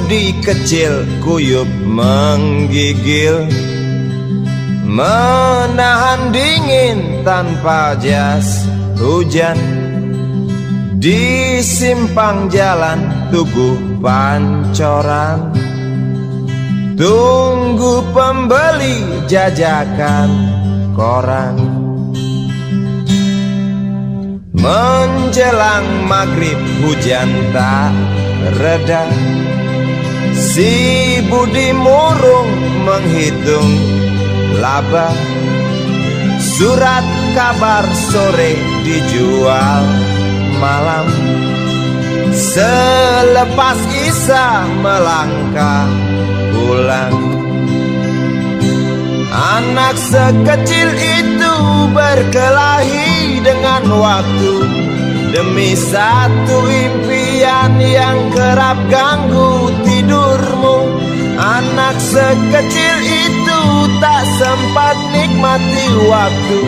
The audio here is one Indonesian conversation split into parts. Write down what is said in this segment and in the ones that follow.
budi kecil kuyup menggigil, menahan dingin tanpa jas hujan. Di simpang jalan Tugu Pancoran, tunggu pembeli jajakan koran. Menjelang maghrib hujan tak reda, si budi murung menghitung laba. Surat kabar sore dijual malam, selepas Isya melangkah pulang. Anak sekecil itu berkelahi dengan waktu demi satu impian yang kerap ganggu tidurmu. Anak sekecil itu tak sempat nikmati waktu,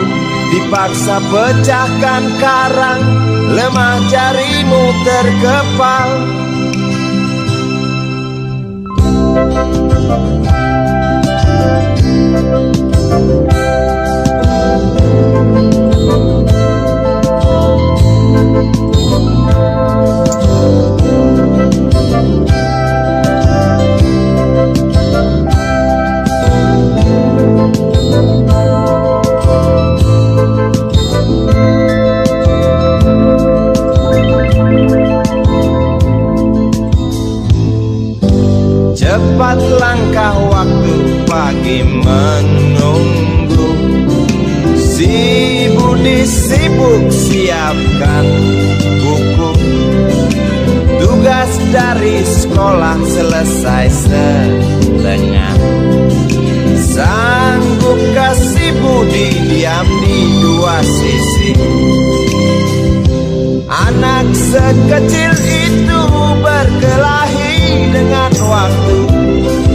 dipaksa pecahkan karang, lemah jarimu terkepal. Cepat langkah waktu, pagi menunggu. Si budi sibuk siapkan buku, tugas dari sekolah selesai setengah. Sanggupkah si budi diam di dua sisi? Anak sekecil itu berkelahi dengan waktu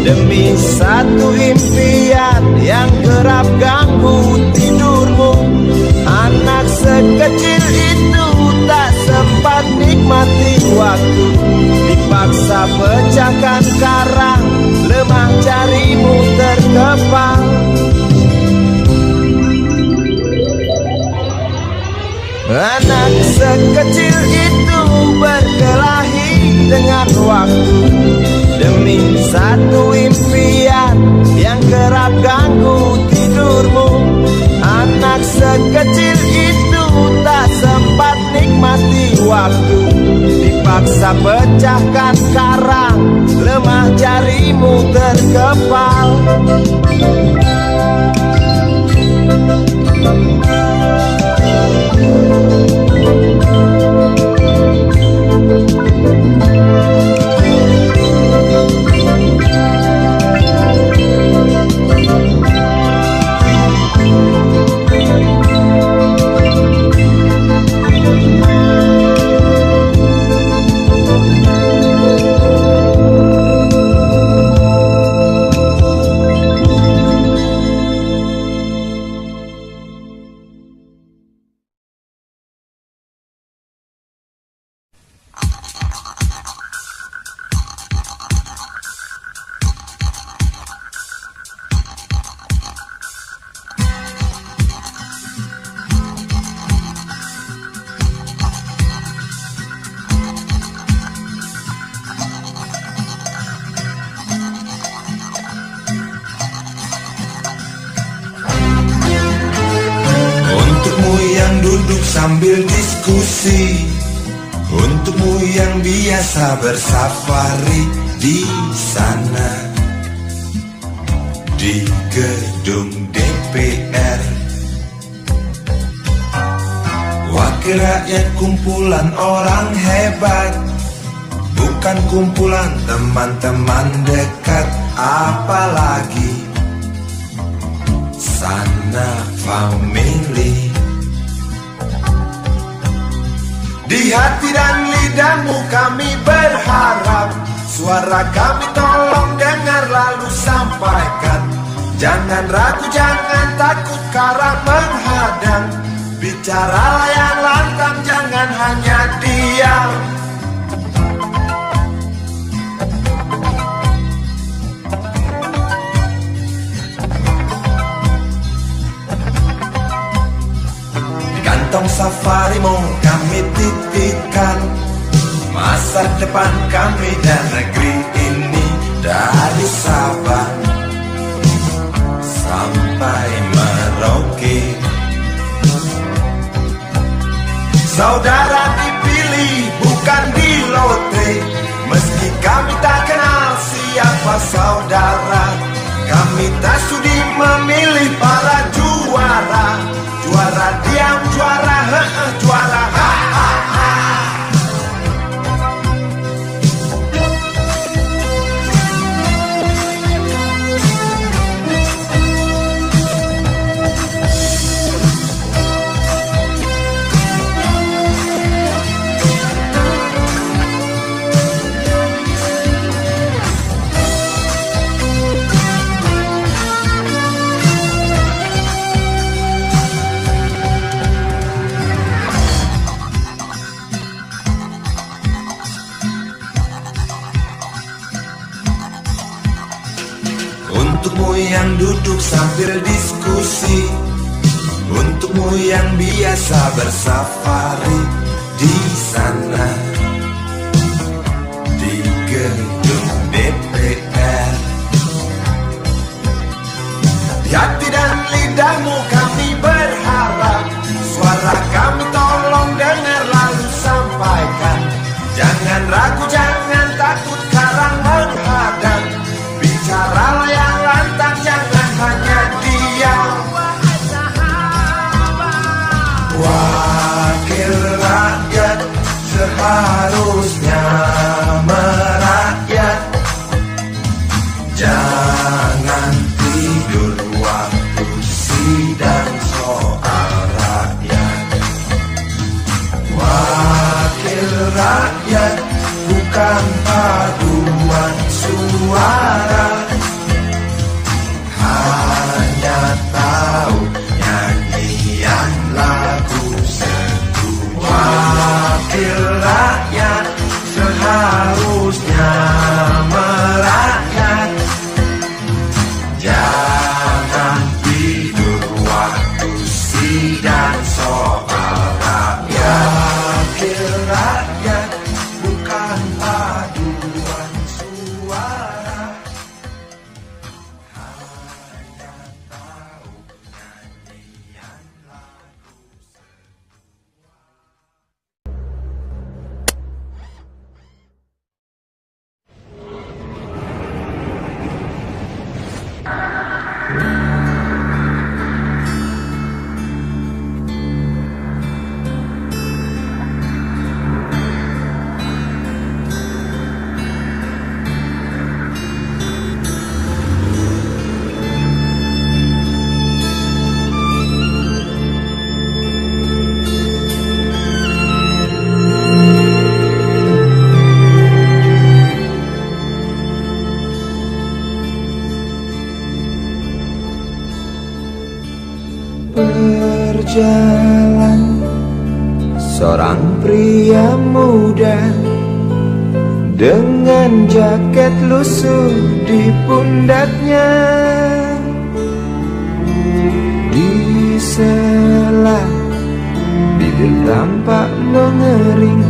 demi satu impian yang kerap ganggu tidurmu. Anak sekecil itu tak sempat nikmati waktu, dipaksa pecahkan karang, lemah jarimu terkepal. Anak sekecil itu berkelahi dengan waktu demi satu impian yang kerap ganggu tidurmu. Anak sekecil itu tak sempat nikmati waktu, dipaksa pecahkan karang, lemah jarimu terkepal. Sambil diskusi, untukmu yang biasa bersafari di sana, di gedung DPR. Wakil rakyat kumpulan orang hebat, bukan kumpulan teman-teman dekat, apalagi sana family. Di hati dan lidahmu kami berharap, suara kami tolong dengar lalu sampaikan. Jangan ragu, jangan takut karang menghadang, bicaralah yang lantang, jangan hanya diam. kantong safarimu kami titipkan masa depan kami dan negeri ini dari Sabang sampai Merauke. Saudara dipilih bukan di lotre, meski kami tak kenal siapa saudara. Kami tak sudi memilih para juara, juara diam, juara juara Untukmu yang duduk sambil diskusi, untukmu yang biasa bersafari di sana di gedung DPR. Di hati dan lidahmu kami berharap, suara kami tolong dengar lalu sampaikan. Jangan ragu, jangan takut karang menghadang. Bicaralah yang lantang, jangan hanya diam. Wakil rakyat seharusnya merakyat. Jangan tidur waktu sidang soal rakyat. Wakil rakyat bukan paduan suara, hanya tahu nyanyian lagu sendu. Wakil rakyat seharusnya merakyat. Jangan tidur waktu sidang soal rakyat. Wakil rakyat bukan paduan suara, hanya tahu nyanyian lagu. Berjalan seorang pria muda dengan jaket lusuh di pundaknya. Di sela bibir tampak mengering,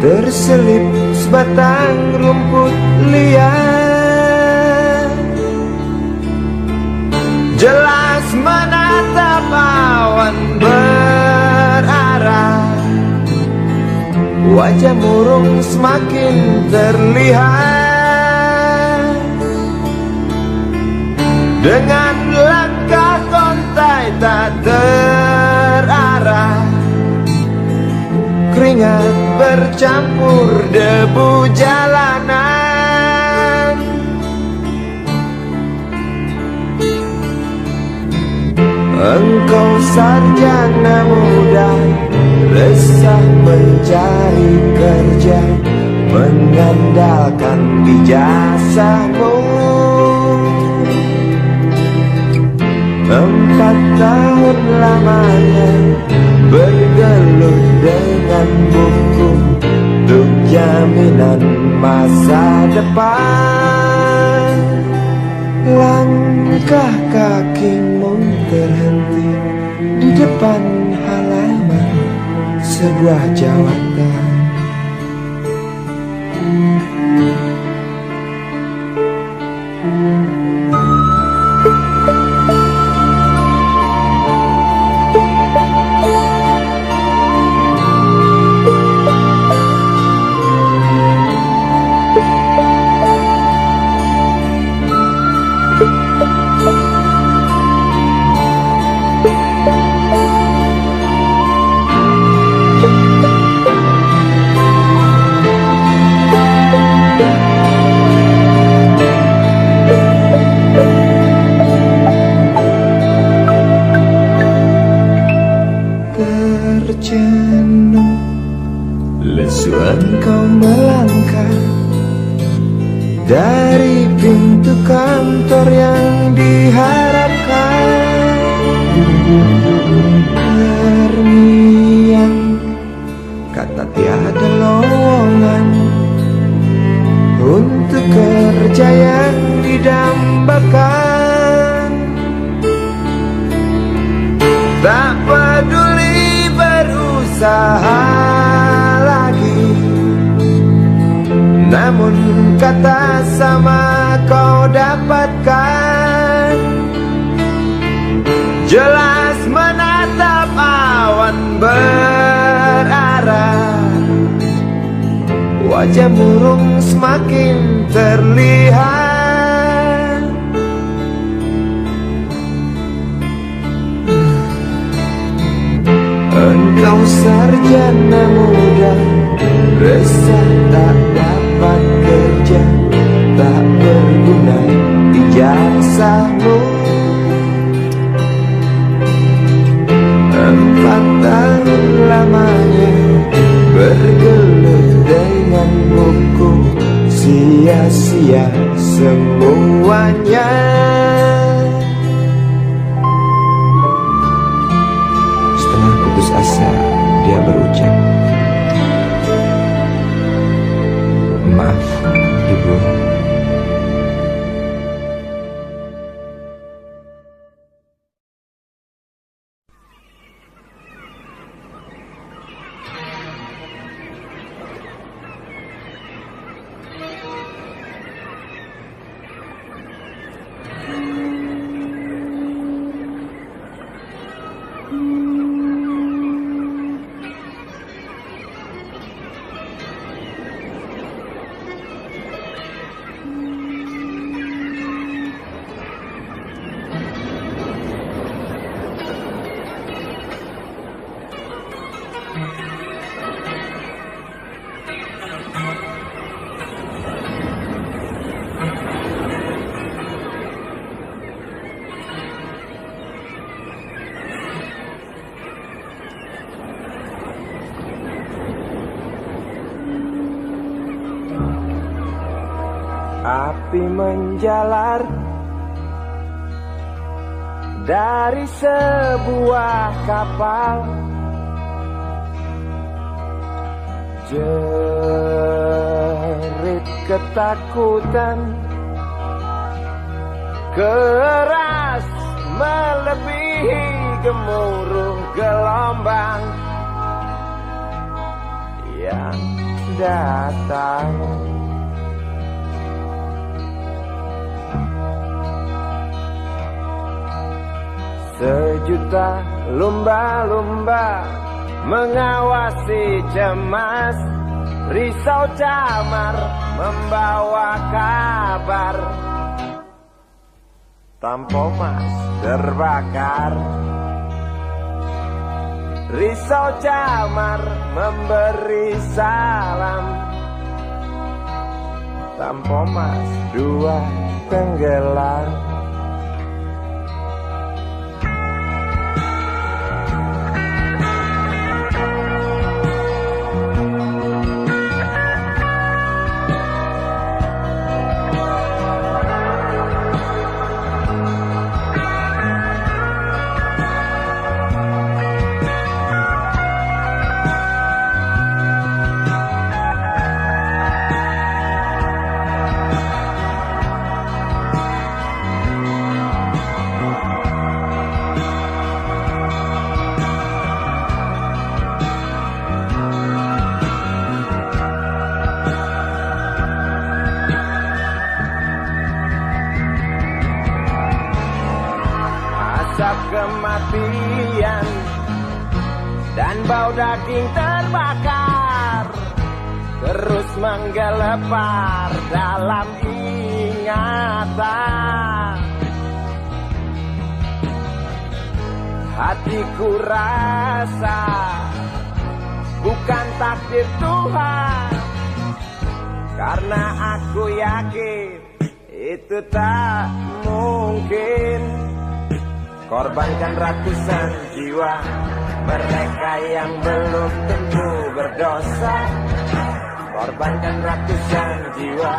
terselip sebatang rumput liar. Jelas menatap awan berarah, wajah murung semakin terlihat. Dengan langkah kontai tak terarah, keringat bercampur debu jalanan. Engkau sarjana muda, resah mencari kerja, mengandalkan ijazahmu. 4 tahun lamanya bergelut dengan buku untuk jaminan masa depan. Langkah kakimu terhenti di depan sebuah jawatan. Terjenuh, lesu engkau melangkah dari pintu kantor yang diharapkan. Terngiang kata tiada lowongan untuk kerja yang didambakan. Tak peduli berusaha lagi, namun kata sama kau dapatkan. Jelas menatap awan berarah, wajah murung semakin terlihat. Engkau sarjana muda, resah tak dapat kerja, tak berguna ijazahmu. 4 tahun lamanya bergelut dengan buku, sia-sia semuanya. Setengah putus asa dia berucap, "Maaf, Ibu." Api menjalar dari sebuah kapal, jerit ketakutan keras melebihi gemuruh gelombang yang datang. Sejuta lumba-lumba mengawasi cemas, risau camar membawa kabar. Tampomas terbakar, risau camar memberi salam. Tampomas 2 tenggelam. kesepian dan bau daging terbakar terus menggelepar dalam ingatan. Hatiku rasa bukan takdir Tuhan, karena aku yakin itu tak mungkin. Korbankan ratusan jiwa mereka yang belum tentu berdosa. Korbankan ratusan jiwa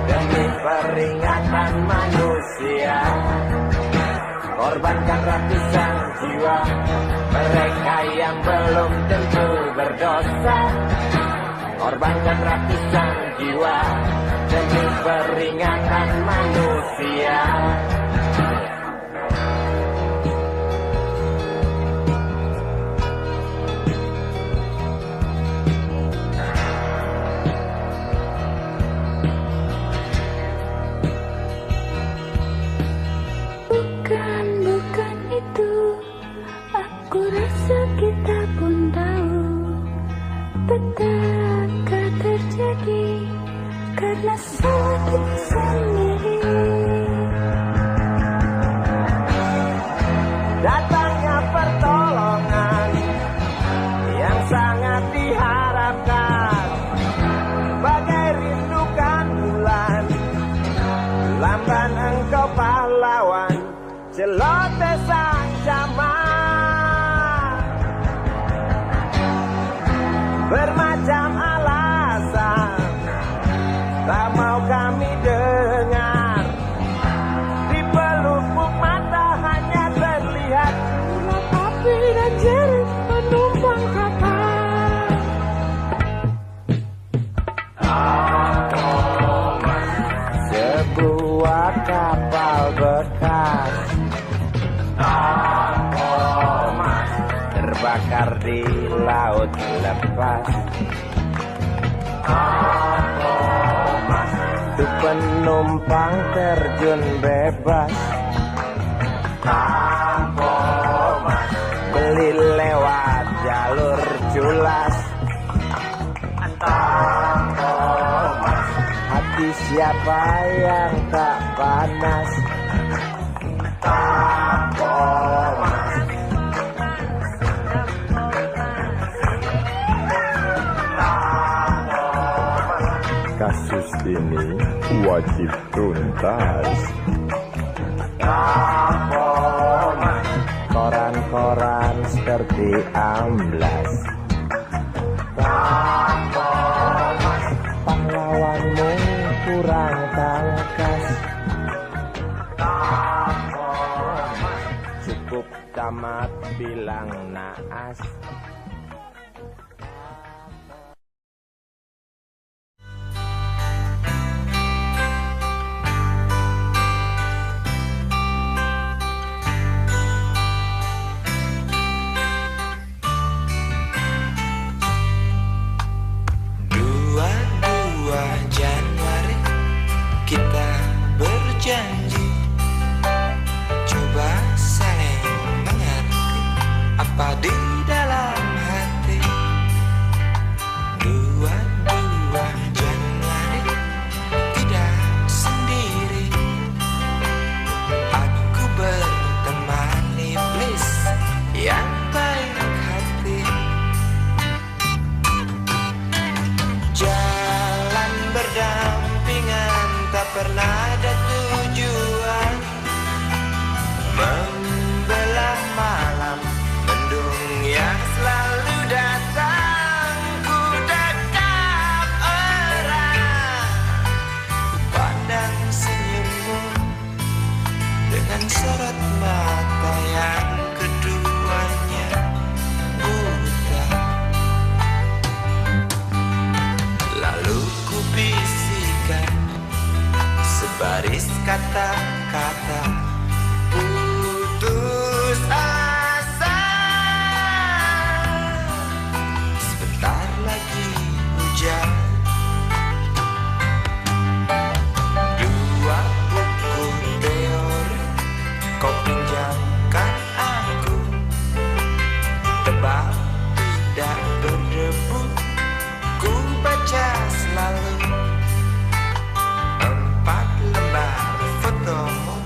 demi peringatan manusia. Korbankan ratusan jiwa mereka yang belum tentu berdosa. Korbankan ratusan jiwa demi peringatan manusia. Bukan itu, aku rasa kita pun tahu petaka terjadi karena salah kita sendiri. Datangnya pertolongan yang sangat diharapkan, bagai rindukan bulan, lamban engkau pahlawan, celoteh sang jaman. Bermacam alasan tak mau kami dengar, di pelupuk mata hanya terlihat urat api dan jerit penumpang kapal. Sebuah kapal bekas terbakar di laut lepas. Untuk penumpang terjun bebas, beli lewat jalur culas. Hati siapa yang tak panas? Kasus ini wajib tuntas. Koran-koran seperti amblas. Pahlawanmu kurang tangkas. Cukup tamat bilang naas. Januari kita berjanji coba saling mengerti apa di dalam hati. 22 Januari tidak sendiri, aku berteman iblis yang baik hati. Jalan berdampingan tak pernah ada tujuan, membelah malam mendung yang selalu datang. Ku dekap erat, ku pandang senyummu dengan sorot mata yang keduanya buta. Lalu ku bisikan sebaris kata-kata putus asa. Sebentar lagi hujan. 2 buku teori kau pinjamkan aku. tidak berdebu. Ku baca selalu 4 lembar fotomu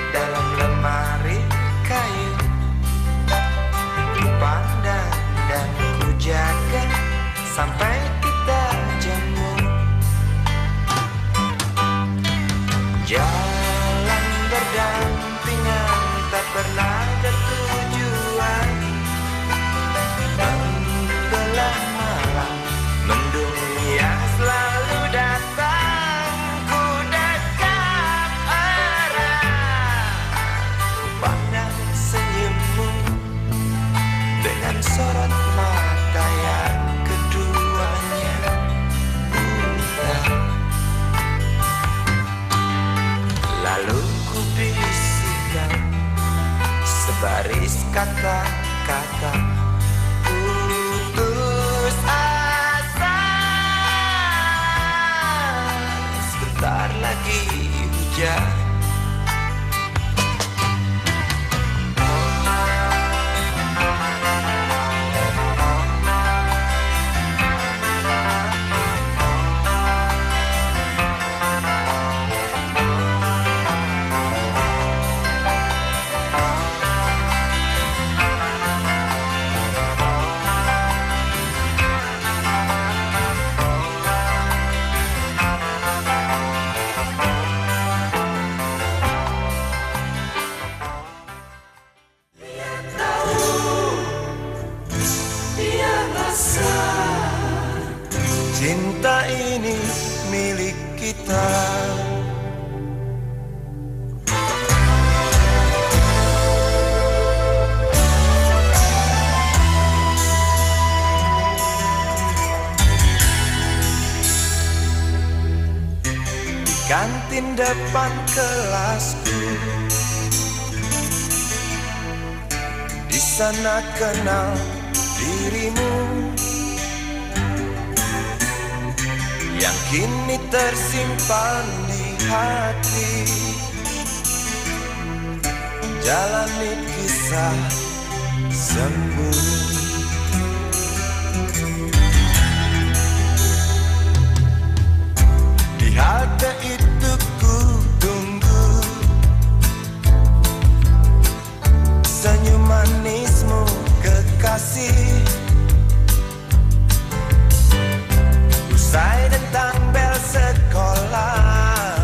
dalam lemari kayu. Ku pandang dan ku jaga sampai kita jemu. Jalan berdampingan tak pernah bertujuan. Menjelang malam mendung yang selalu datang. Ku dekat erat, ku pandang senyummu dengan sorot mata yang keduanya buta. Lalu ku bisikan sebaris kata-kata putus asa. Sebentar lagi hujan. Cinta ini milik kita. Di kantin depan kelasku, di sana kenal dirimu yang kini tersimpan di hati. Jalani kisah sembunyi. Di halte itu ku tunggu senyum manismu kekasih. Usai tentang bel sekolah,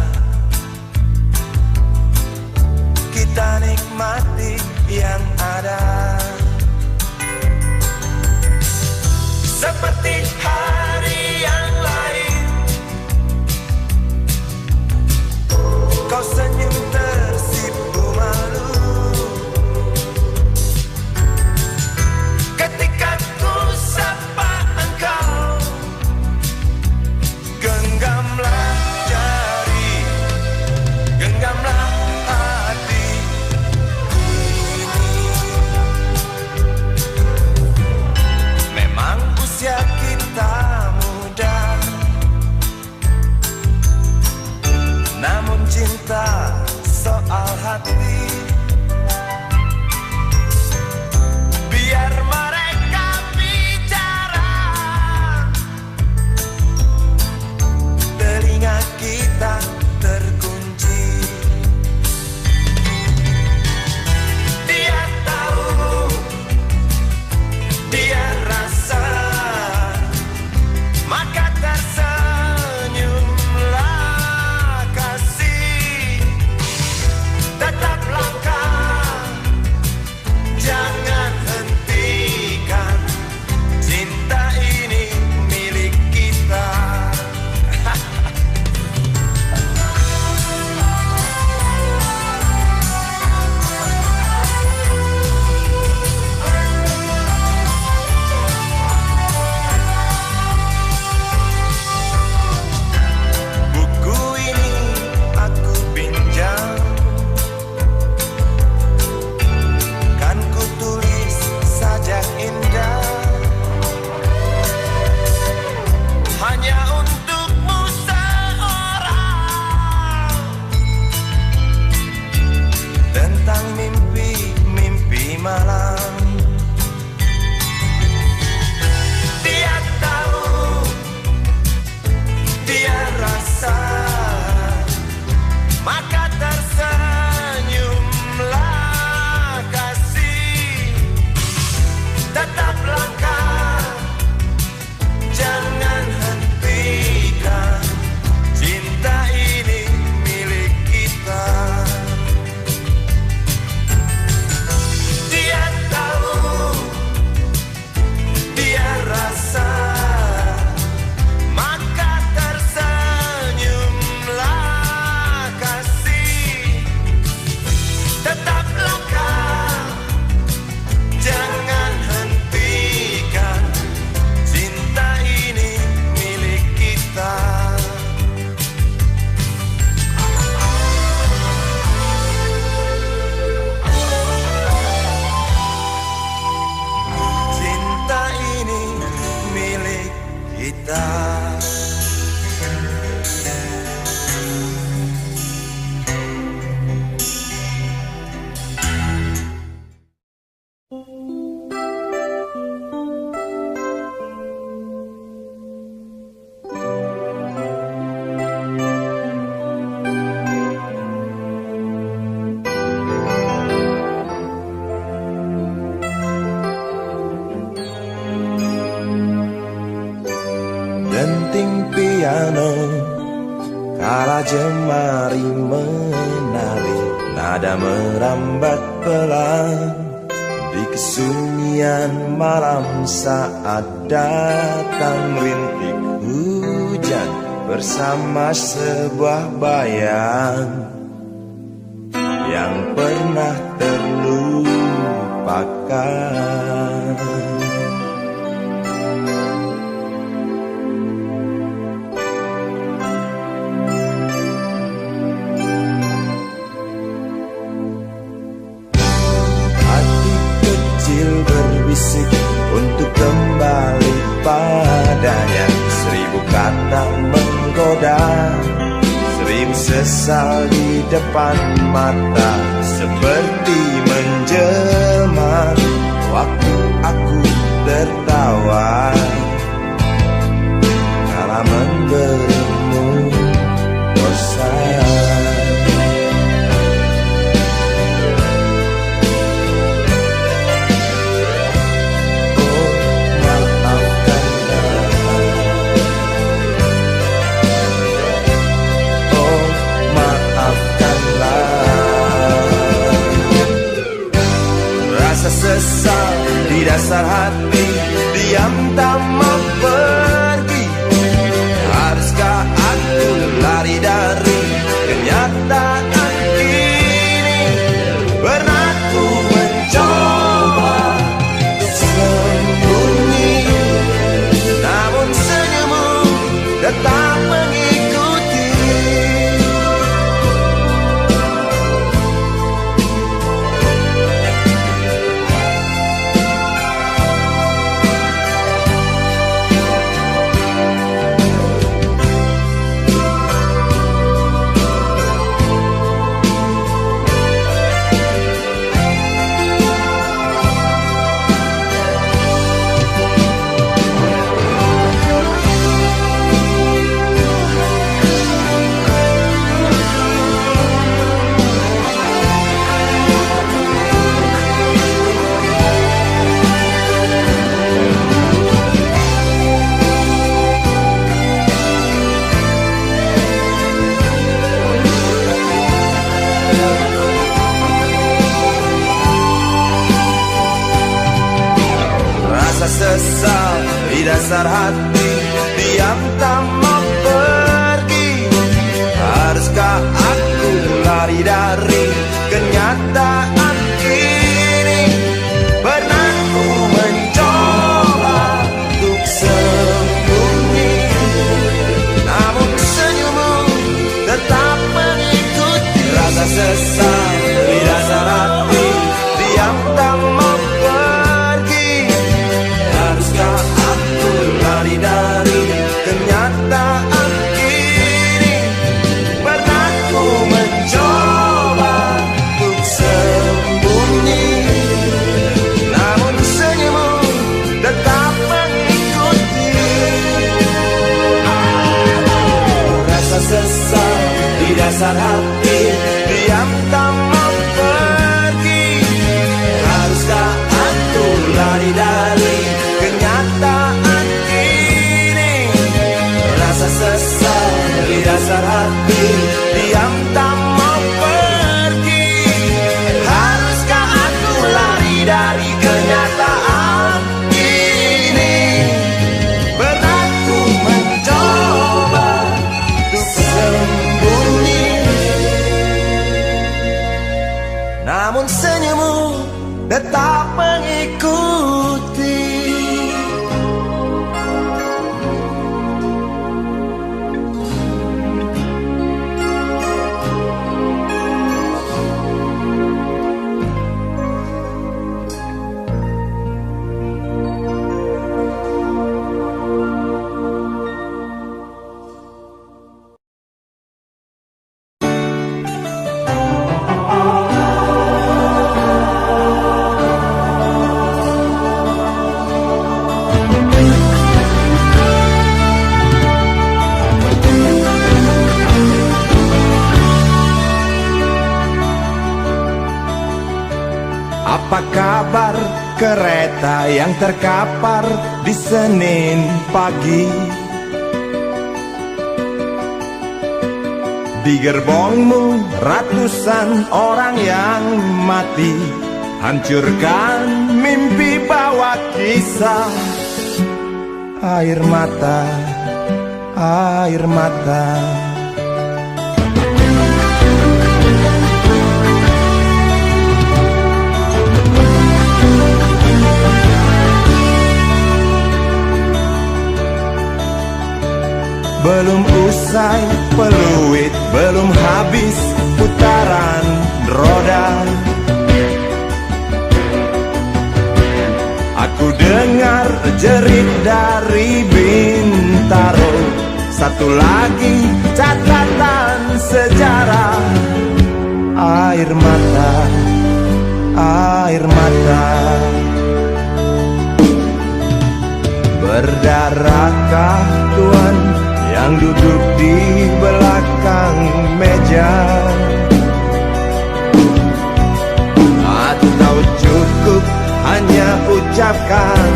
kita nikmati yang ada. Denting piano kala jemari menari, nada merambat pelan di kesunyian malam saat datang rintik hujan bersama sebuah bayang yang pernah terlupakan. Berbisik untuk kembali padanya, 1000 kata menggoda, 1000 sesal di depan mata, seperti menjelma waktu aku tertawa kala memberimu dosa. Sesal di dasar hati, diam tak mau pergi. Haruskah aku lari dari kenyataan ini? Pernah ku mencoba sembunyi, namun senyummu tetap mengikuti. Sesal di dasar hati, diam tak mau pergi. Haruskah aku lari dari kenyataan ini? Pernah ku mencoba untuk sembunyi, namun senyummu tetap mengikuti. Rasa sesal di dasar hati, diam tak mau pergi. Haruskah aku lari dari kenyataan ini? Pernah ku mencoba untuk sembunyi, namun senyummu tetap mengikuti. Rasa sesal di dasar hati, diam tak mau pergi. Haruskah aku lari dari kenyataan ini? Rasa sesal di dasar hati, diam tak mau pergi. Haruskah aku lari dari kenyataan ini? Pernah ku mencoba untuk sembunyi, namun senyummu tetap mengikuti. kereta yang terkapar di Senin pagi. Di gerbongmu ratusan orang yang mati, hancurkan mimpi bawa kisah. Air mata, air mata. Belum usai peluit, belum habis putaran roda, aku dengar jerit dari Bintaro. Satu lagi catatan sejarah. Air mata, air mata. Berdarahkah Tuhan yang duduk di belakang meja? Atau cukup hanya ucapkan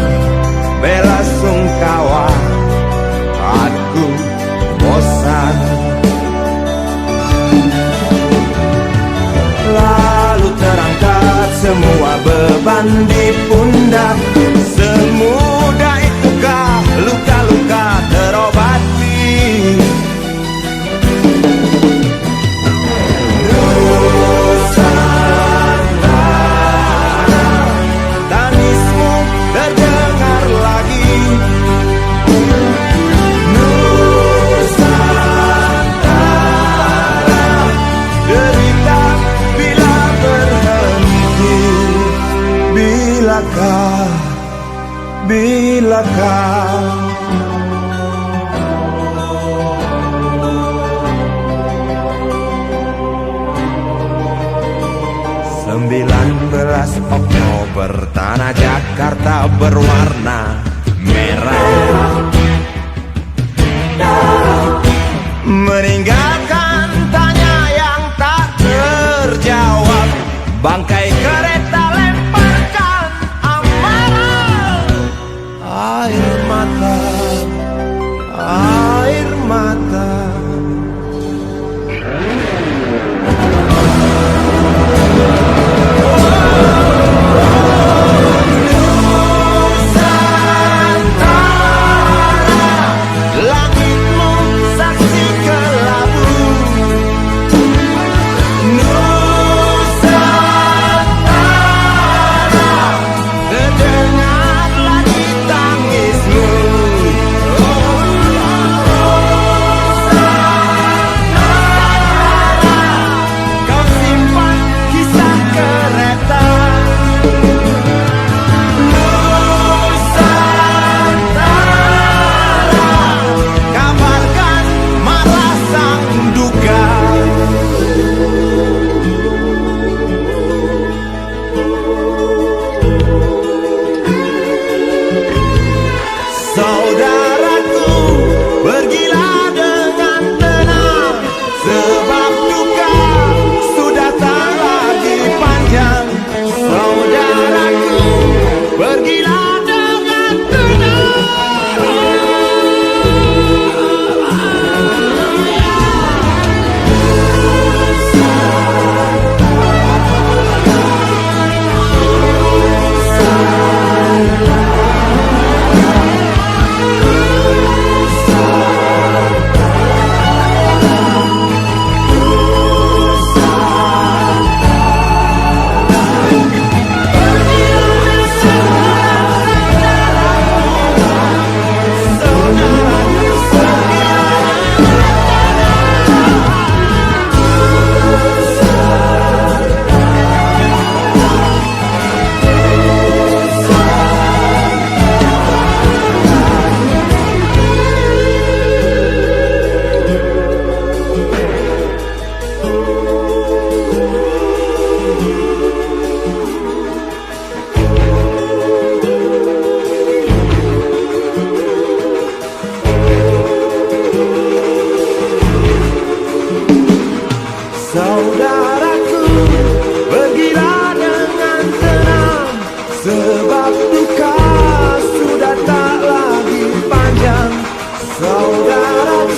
bela sungkawa? Aku bosan. Lalu terangkat semua beban di pundak. Semudah itukah luka-luka terobati? Bilakah 19 Oktober tanah Jakarta berwarna merah, meninggalkan tanya yang tak terjawab. Bangkai kereta lemparkan amarah. Air mata, air mata. Sayap duka sudah tak lagi panjang, saudaraku.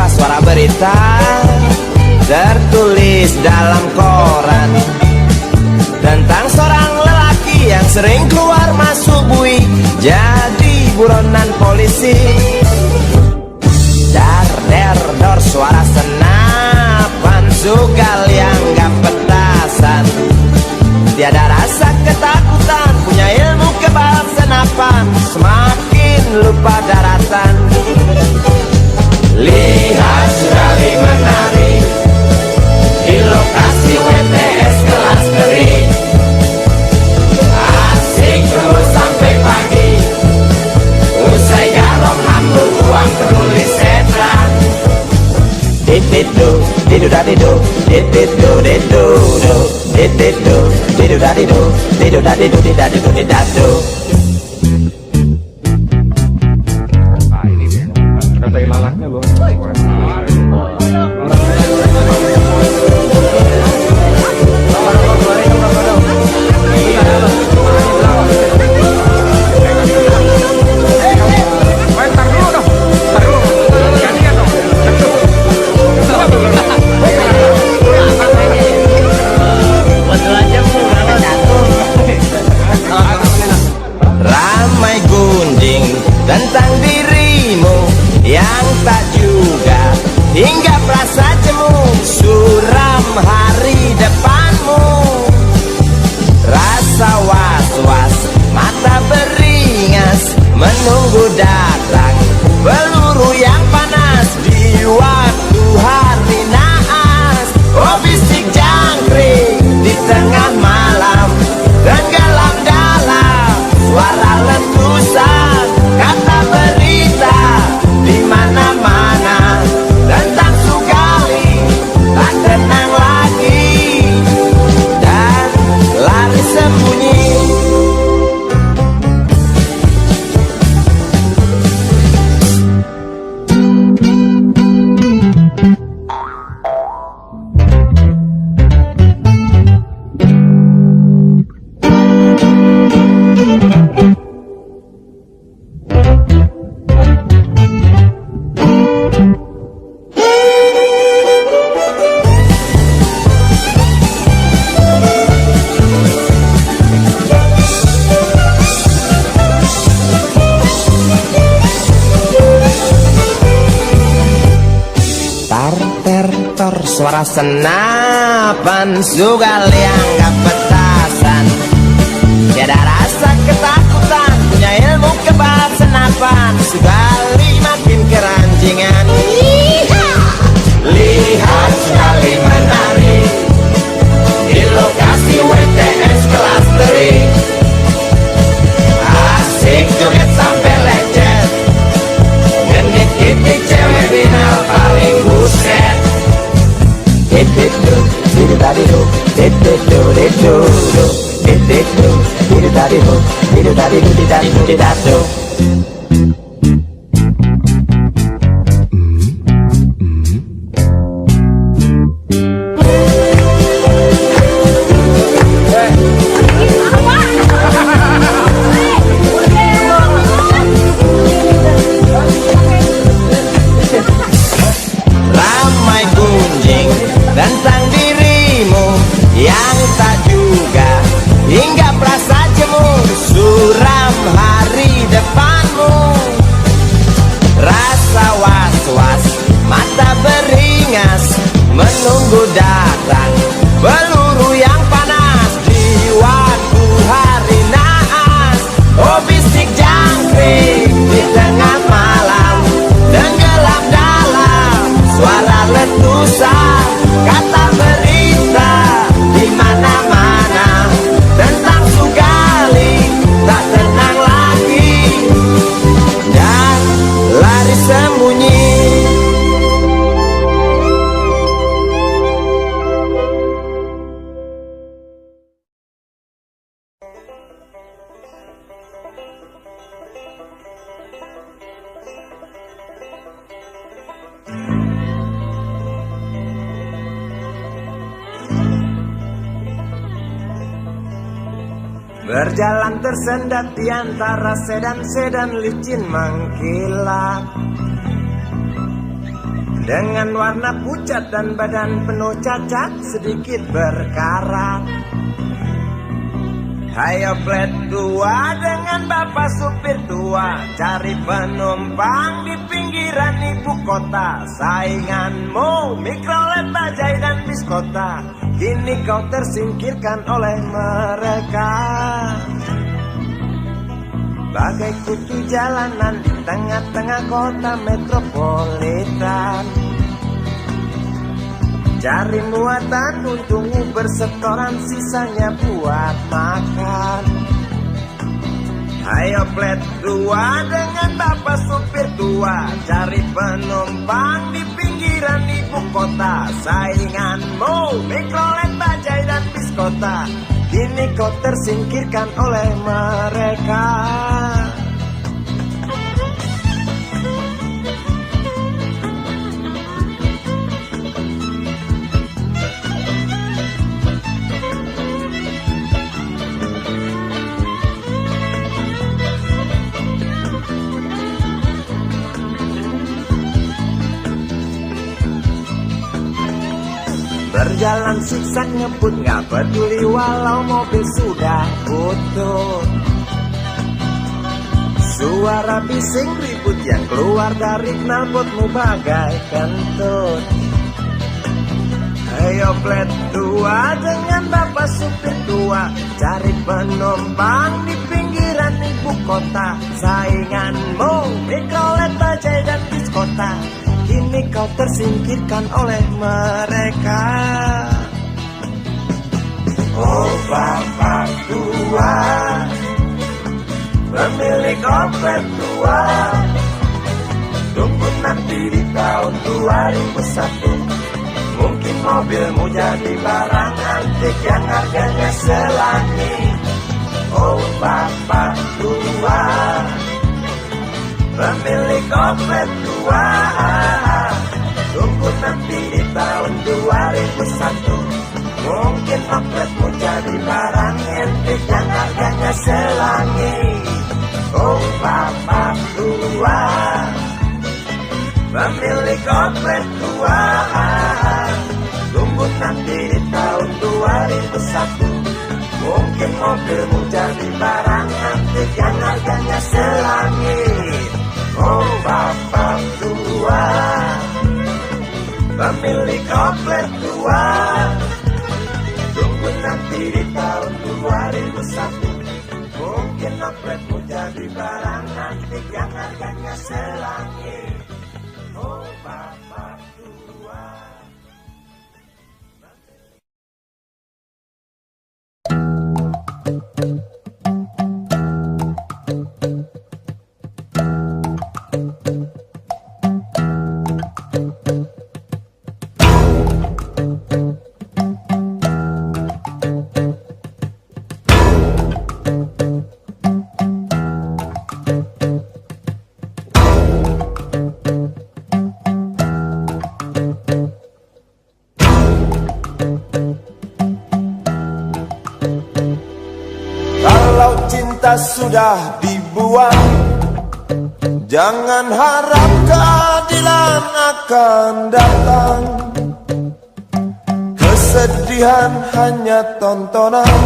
Suara berita tertulis dalam koran tentang seorang lelaki yang sering keluar masuk bui jadi buronan polisi. Dar der dor suara senapan sugal yang gak petasan, tiada rasa ketakutan, punya ilmu kebal senapan, semakin lupa daratan. Lihat sekali menari di lokasi WTS kelas teri, asik terus sampai pagi, usai garong hambur uang penulis setan. Dididu, didu dadidu, dididu didu du, dididu, didu dadidu, didu dadidu didadidu didadu. Ramai gunjing tentang dirimu yang tak juga hingga merasa jemu, suram hari depanmu. Rasa was-was, mata beringas, menunggu datang peluru yang panas di waktu hari naas. Oh bisik jangkrik di tengah malam, tenggelam dalam suara letusan, kata berita di mana-mana tentang Sugali tak tenang lagi dan lari sembunyi. Suara senapan Sugal yang gak petasan, tiada rasa ketakutan, punya ilmu kebal senapan. Sugali makin keranjingan. Lihat Sugali menari di lokasi WTS kelas teri, asik joget sampai lecet, genit kitik cewek binal paling buset. Dididu, didu dadidu, dididu didu du, dididu, didu dadidu, didu dadidu didadidu didadu. Ramai gunjing tentang dirimu yang tak juga hingga merasa jemu, suram hari depan. Berjalan tersendat di antara sedan-sedan licin mengkilat, dengan warna pucat dan badan penuh cacat sedikit berkarat. Hayo plet tua dengan bapak supir tua, cari penumpang di pinggiran ibu kota. Sainganmu mikrolet, bajai dan bis kota, kini kau tersingkirkan oleh mereka. Bagai kutu jalanan di tengah-tengah kota metropolitan, cari muatan untungmu bersetoran, sisanya buat makan. Ayo plet tua dengan bapak supir tua, cari penumpang di pinggiran ibu kota. Sainganmu mikrolet, bajai dan bis kota, kini kau tersingkirkan oleh mereka. Berjalan siksak ngebut, gak peduli walau mobil sudah butut. Suara bising ribut yang keluar dari knalpotmu bagai kentut. Ayo plet tua dengan bapak supir tua, cari penumpang di pinggiran ibu kota. Sainganmu mikrolet, bajai dan bis kota, kini kau tersingkirkan oleh mereka. Oh bapak tua, pemilik oplet tua, tunggu nanti di tahun 2001. Mungkin mobilmu jadi barang antik yang harganya selangit. Oh bapak tua, pemilik oplet tua, tunggu nanti di tahun 2001. Mungkin opletmu jadi barang antik yang harganya selangit. Oh bapak tua, pemilik oplet tua, tunggu nanti di tahun 2001. Mungkin mobilmu jadi barang antik yang harganya selangit. Oh bapak tua, pemilik oplet tua, tunggu nanti di tahun 2001. Mungkin opletmu jadi barang antik yang harganya selangit. Oh bapak tua. Sudah dibuang, jangan harap keadilan akan datang. Kesedihan hanya tontonan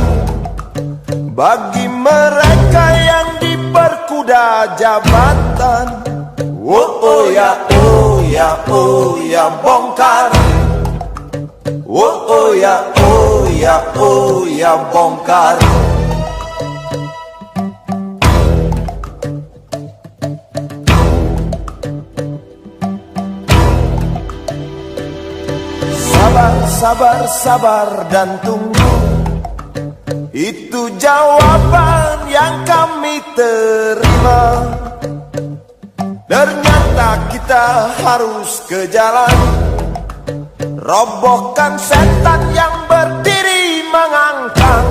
bagi mereka yang diperkuda jabatan. Oh ya, oh ya, oh ya, bongkar. Oh ya, oh ya, oh ya, bongkar. Sabar, sabar dan tunggu, itu jawaban yang kami terima. Ternyata kita harus ke jalan, robohkan setan yang berdiri mengangkang.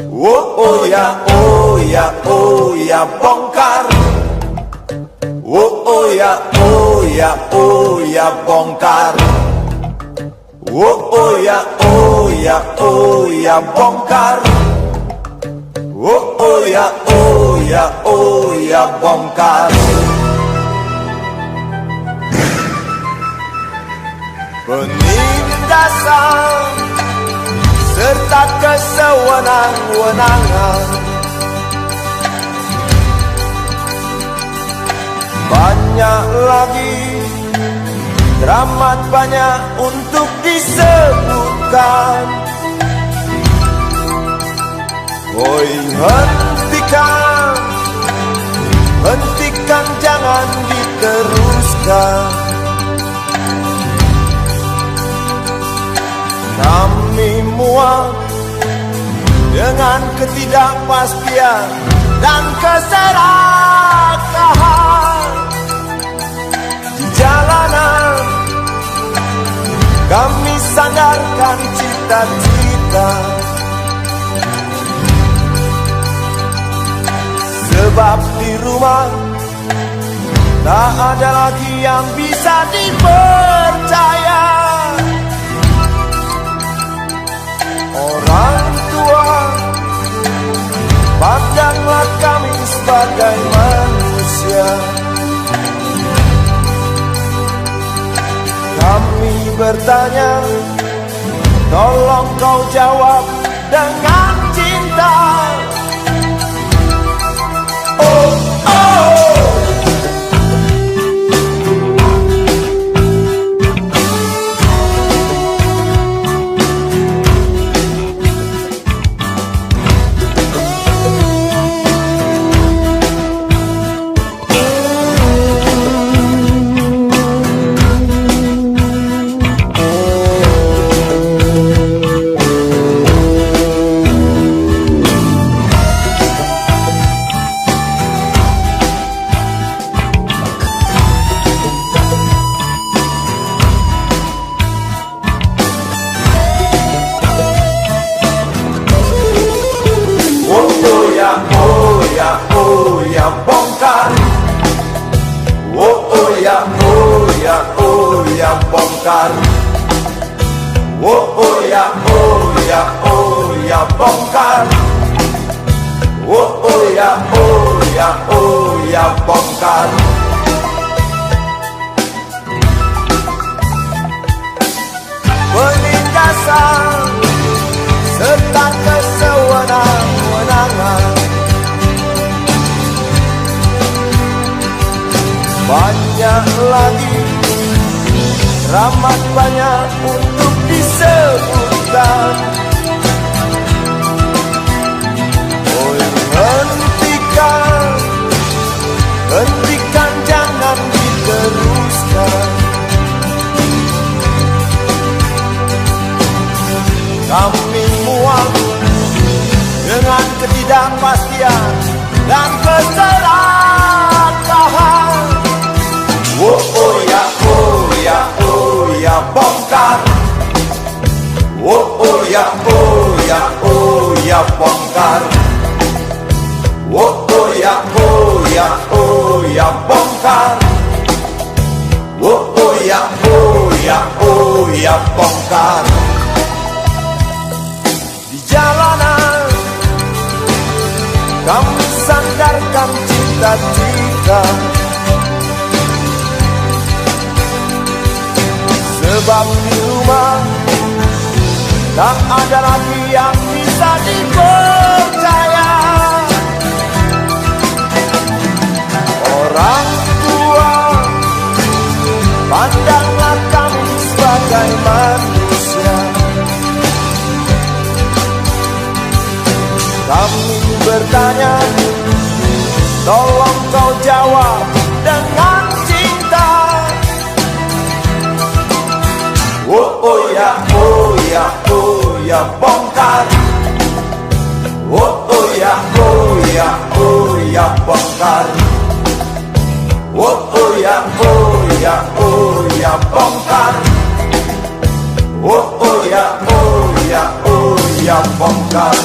Oh ya, oh ya, oh ya, bongkar. Oh ya, oh ya, oh ya, bongkar. Oh ya, oh ya, oh ya, bongkar. Oh ya, oh ya, oh ya, bongkar. Penindasan serta kesewenang-wenangan, banyak lagi, teramat banyak untuk disebutkan. Oi, hentikan, hentikan, jangan diteruskan. Kami muak dengan ketidakpastian dan keserakahan di jalanan. Kami sandarkan cita-cita, sebab di rumah tak ada lagi yang bisa dipercaya. Orang tua, pandanglah kami sebagai manusia. Kami bertanya, tolong kau jawab dengan cinta. Oh, oh. Oh ya, bongkar. Oh ya, oh ya, oh ya, bongkar. Oh ya, oh ya, oh ya, bongkar. Oh ya, oh ya, oh ya, bongkar. Penindasan serta kesewenang-wenangan, banyak lagi, teramat banyak untuk disebutkan. Oh, hentikan, hentikan, jangan diteruskan. Kami muak dengan ketidakpastian dan keserakahan. Oh ya, oh ya, oh ya, bongkar. Oh ya, oh ya, oh ya, bongkar. Oh ya, oh ya, oh ya, bongkar. Oh ya, oh ya, oh ya, bongkar. Di jalanan kami sandarkan cita-cita, sebab di rumah tak ada lagi yang bisa dipercaya. Orang tua, pandanglah kami sebagai manusia. Kami bertanya, tolong kau jawab dengan cinta. Oh ya, oh ya, oh ya, bongkar. Oh ya, oh ya, oh ya, bongkar. Oh ya, oh ya, oh ya, bongkar. Oh ya, oh ya, oh ya, bongkar.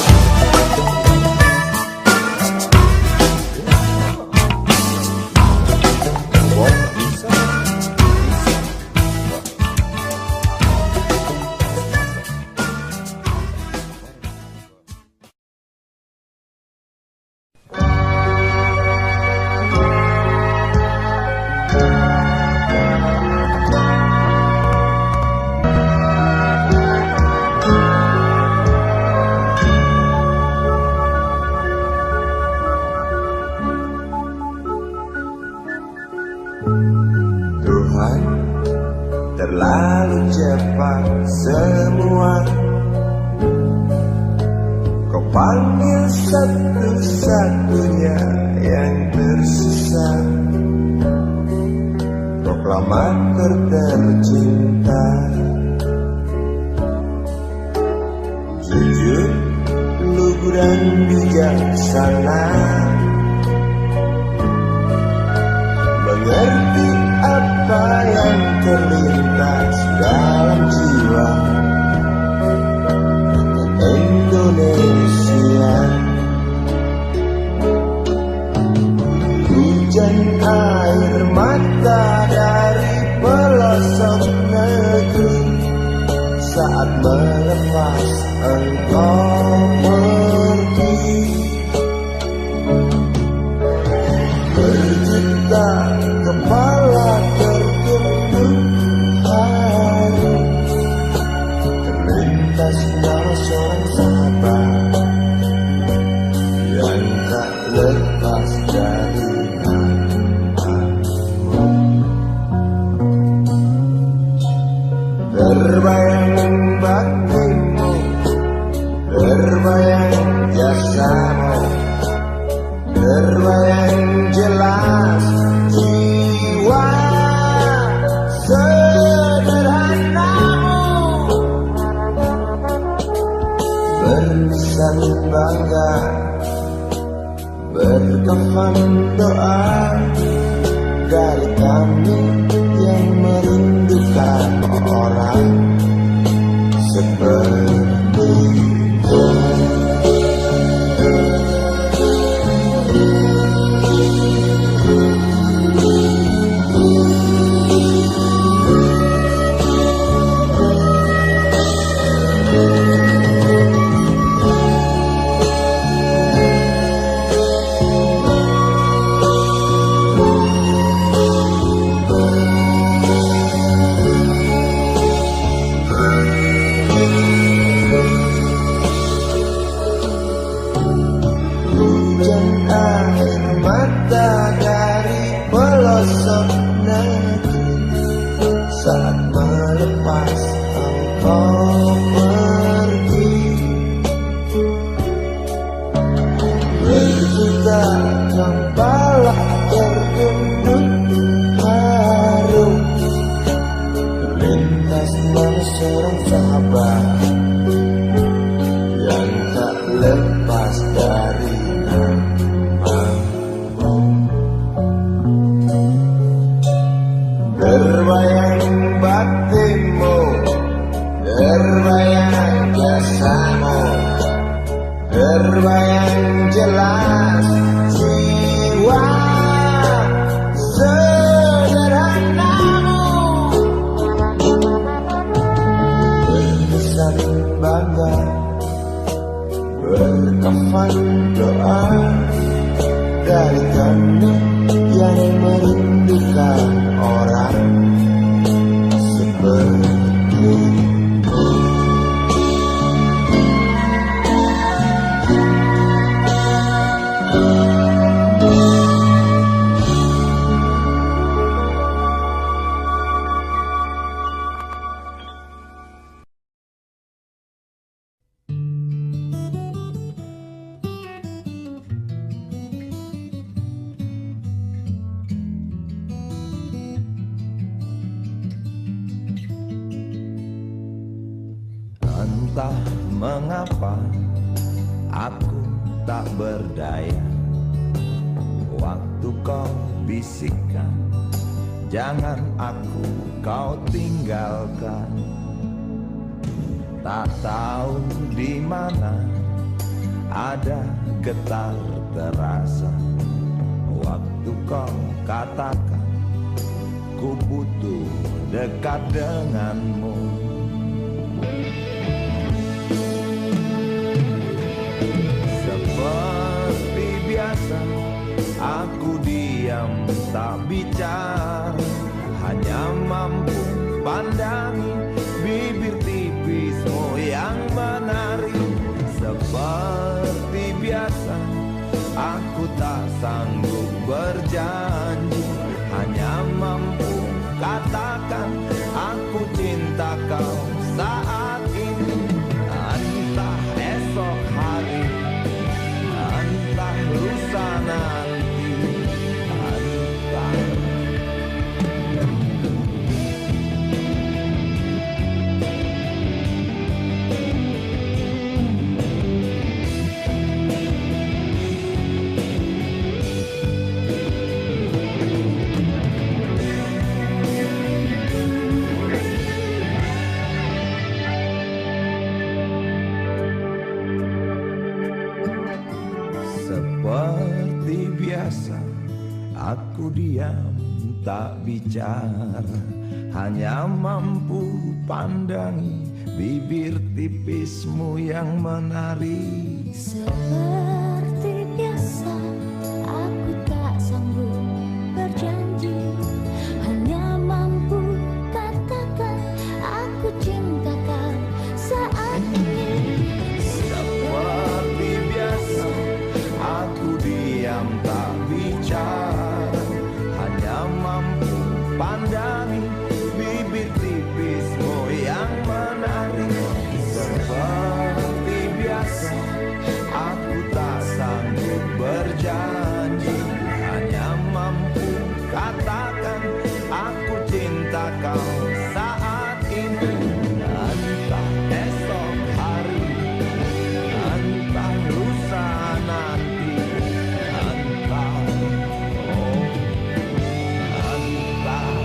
Berlalu cepat semua. Kau panggil satu-satunya yang tersisa, proklamator tercinta. Jujur, lugu dan bijaksana, mengerti apa yang terlintas dalam jiwa Indonesia. Hujan air mata dari pelosok negeri saat melepas engkau pergi. Berjuta kepala tertunduk haru, terlintas nyawa seorang sahabat yang tak lepas dari namamu. Terbayang baktimu, terbayang jasamu, terbayang jelas jiwa sederhanamu. Berlisan bangga, berkafan doa dari kami yang merindukan orang sepertimu. Hujan air mata dari pelosok negeri saat melepas engkau pergi. Berjuta kepala tertunduk haru, terlintas nama seorang sahabat yang tak lepas dari namamu. Terbayang baktimu, terbayang jasamu, terbayang jelas jiwa sederhanamu. Berlisan bangga, berkafan doa dari kami yang merindukan orang sepertimu. Entah mengapa aku tak berdaya waktu kau bisikkan, jangan aku kau tinggalkan. Tak tahu di mana ada getar terasa waktu kau katakan ku butuh dekat denganmu. Seperti biasa aku diam tak bicara, hanya mampu pandangi bibir tipismu yang menari. Seperti biasa aku tak sanggup berjanji, hanya mampu katakan aku Aku diam tak bicara, hanya mampu pandangi bibir tipismu yang menari. Seperti biasa, aku tak sanggup berjanji, hanya mampu katakan aku cinta kau saat ini. Seperti biasa, aku diam tak bicara, hanya mampu pandangi bibir tipismu yang menari. Seperti biasa, aku tak sanggup berjanji, hanya mampu katakan aku cinta kau saat ini. Entah esok hari, entah lusa nanti, entah, oh, entah.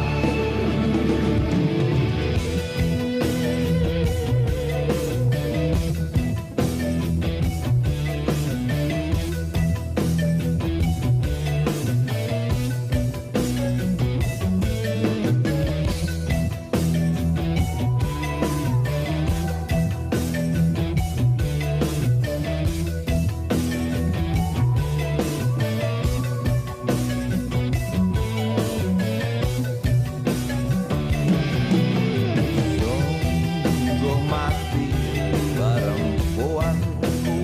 Sungguh mati perempuanku,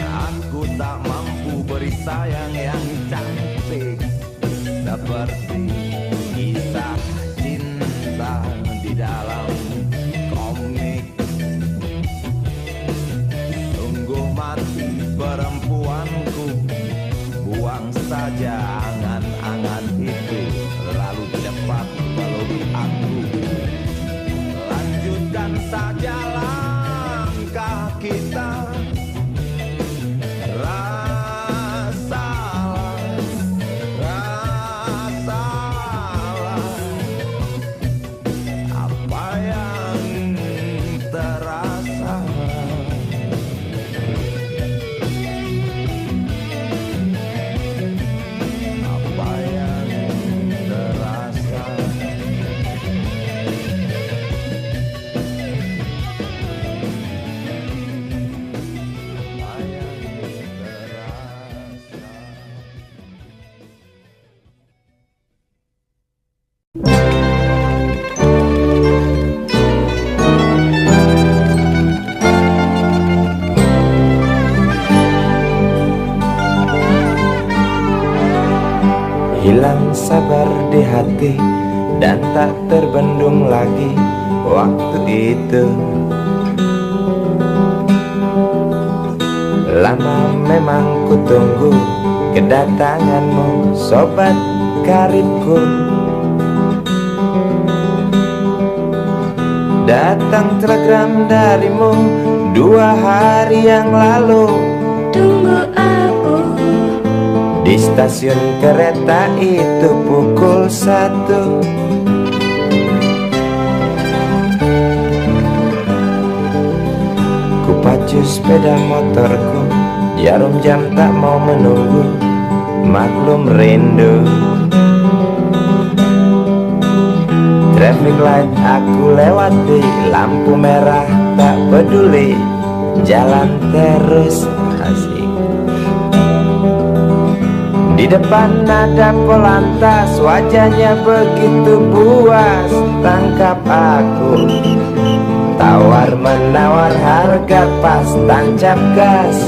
aku tak mampu beri sayang yang cantik seperti kisah cinta di dalam komik. Sungguh mati perempuanku, buang saja angan-angan itu, lalu cepat peluk aku. Lanjutkan saja langkah kita. Rasalah, rasalah apa yang terasa. Apa yang terasa. Apa yang terasa. Hilang sabar di hati dan tak terbendung lagi waktu itu. Lama memang ku tunggu kedatanganmu, sobat karibku. Datang telegram darimu 2 hari yang lalu. Tunggu aku, Di stasiun kereta itu pukul 1. Ku pacu sepeda motorku, jarum jam tak mau menunggu, maklum rindu. Traffic light aku lewati, lampu merah tak peduli, jalan terus asik. Di depan ada Polantas, wajahnya begitu buas, tangkap aku. Tawar menawar harga pas, tancap gas.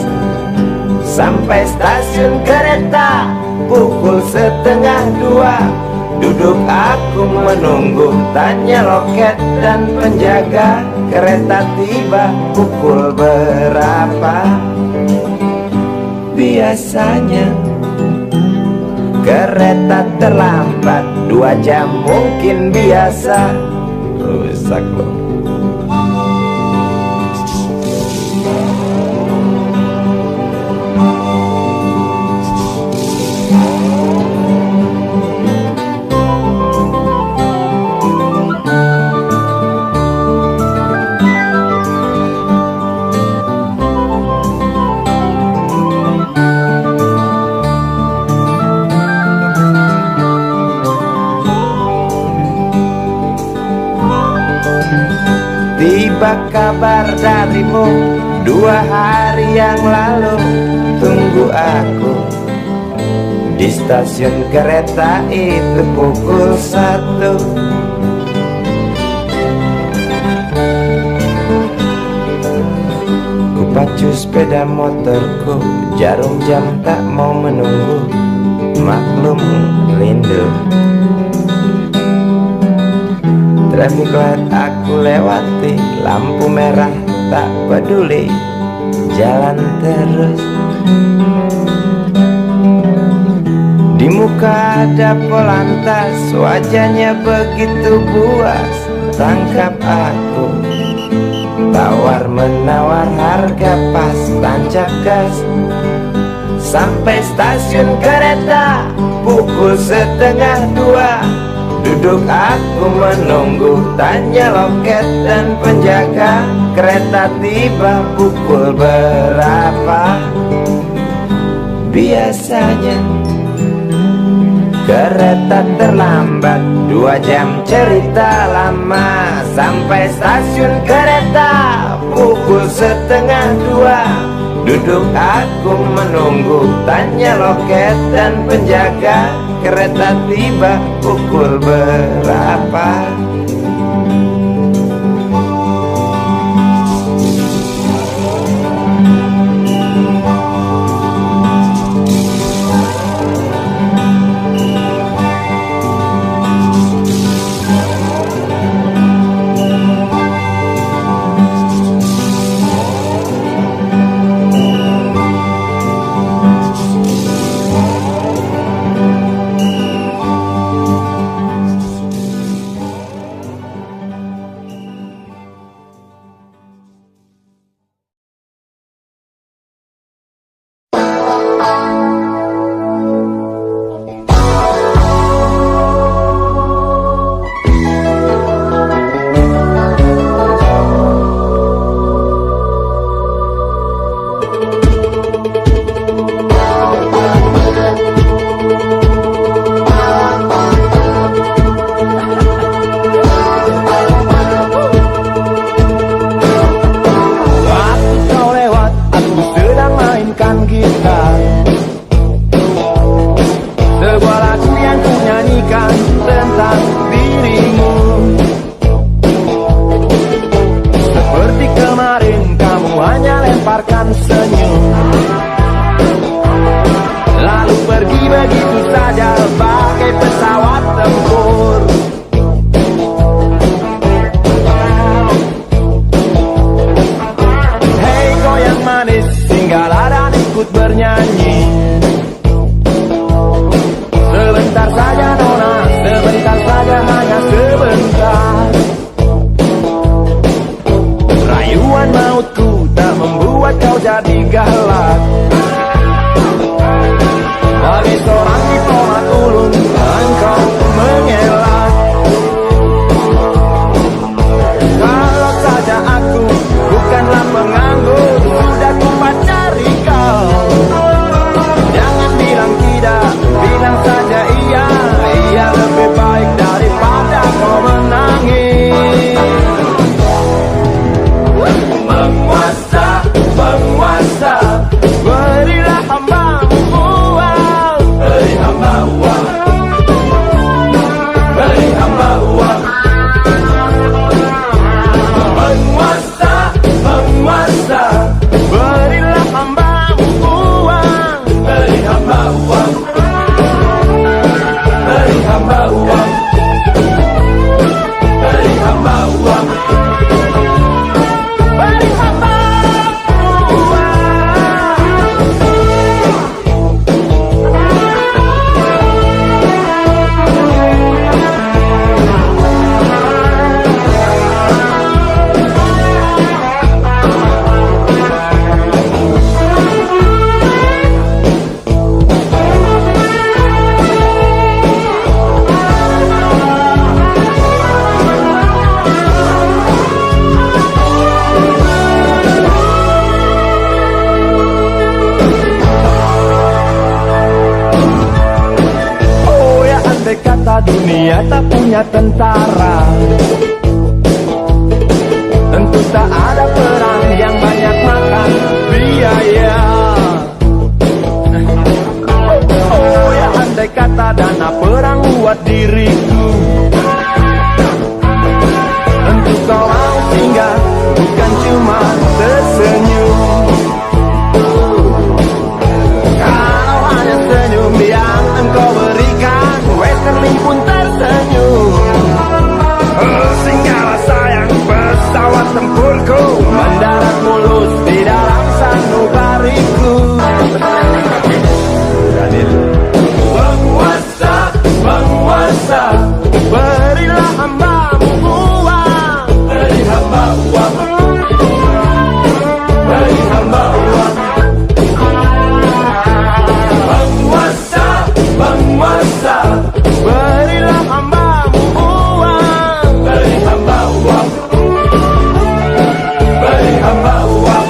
Sampai stasiun kereta pukul 1:30. Duduk aku menunggu, tanya loket dan penjaga. Kereta tiba pukul berapa? Biasanya kereta terlambat 2 jam mungkin biasa. Rusak loh. tiba kabar darimu 2 hari yang lalu. Tunggu aku di stasiun kereta itu pukul 1. Pacu sepeda motorku, jarum jam tak mau menunggu. Maklum rindu. Traffic light aku lewati, lampu merah tak peduli, jalan terus. Di muka ada polantas, wajahnya begitu buas. Tangkap aku, tawar menawar harga pas, tancap gas. Sampai stasiun kereta pukul 1:30. Duduk aku menunggu, tanya loket dan penjaga, kereta tiba pukul berapa? Biasanya kereta terlambat 2 jam, cerita lama. Sampai stasiun kereta pukul 1:30. Duduk aku menunggu, tanya loket dan penjaga, kereta tiba pukul berapa? Dunia tak punya tentara, tentu tak ada perang yang banyak makan biaya. Oh ya, andai kata dana perang buat diriku, tentu kau mau tinggal, bukan cuma tersenyum. Kalau hanya senyum yang engkau berikan, Westerly pun tersenyum. Singgahlah sayang pesawat tempurku, mendarat mulus di dalam sanubariku. Penguasa, penguasa, berilah hambamu uang. Beri hamba uang, beri hamba uang. Penguasa, penguasa, berilah hambamu uang. Beri hamba uang, beri hamba uang,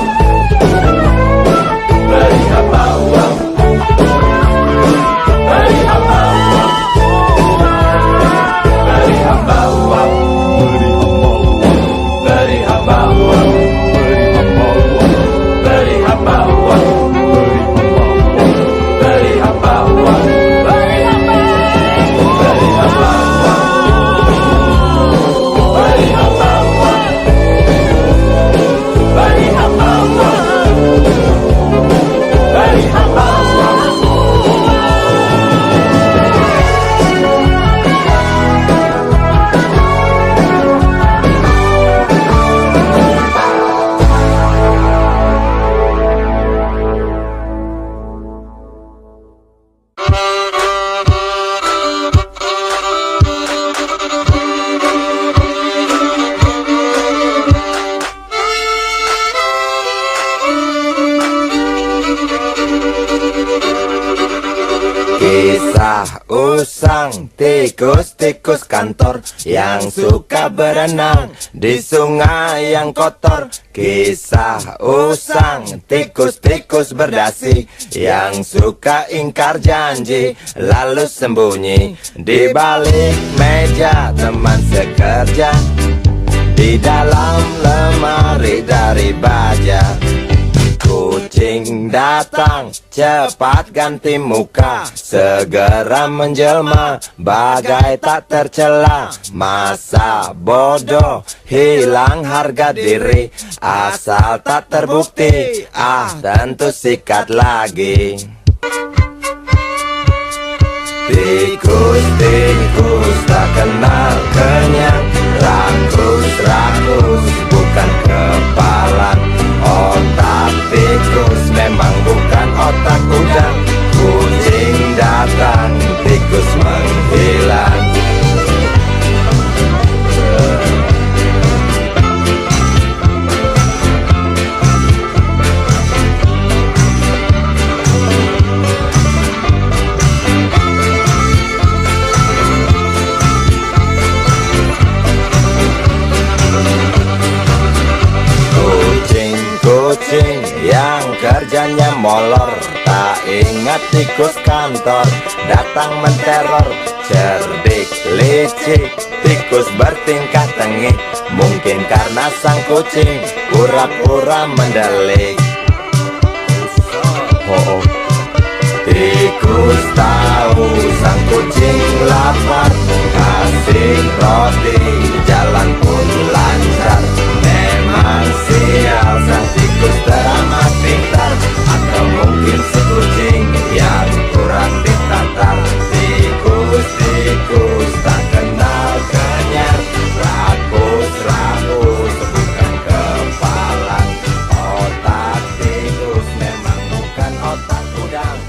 beri hamba uang, beri hamba uang, beri hamba uang, beri hamba uang, beri hamba uang, beri hamba uang, beri hamba uang, beri hamba uang, beri hamba uang, beri hamba uang, beri hamba uang. Kisah usang tikus-tikus kantor yang suka berenang di sungai yang kotor. Kisah usang tikus-tikus berdasi yang suka ingkar janji lalu sembunyi di balik meja teman sekerja, di dalam lemari dari baja. Kucing datang, cepat ganti muka, segera menjelma, bagai tak tercela. Masa bodoh, hilang harga diri, asal tak terbukti, tentu sikat lagi. Tikus-tikus tak kenal kenyang, rakus-rakus bukan kepalan. Otak tikus memang bukan otak udang. Kucing datang, tikus menghilang. Kucing yang kerjanya molor, tak ingat tikus kantor datang menteror. Cerdik, licik, tikus bertingkah tengik, mungkin karena sang kucing pura-pura mendelik. Tikus tahu sang kucing lapar, kasih roti, jalan pun lancar. Memang sial sang tikus teramat pintar, atau mungkin si kucing yang kurang ditatar. Tikus-tikus tak kenal kenyang, rakus-rakus bukan kepalan. Otak tikus memang bukan otak udang.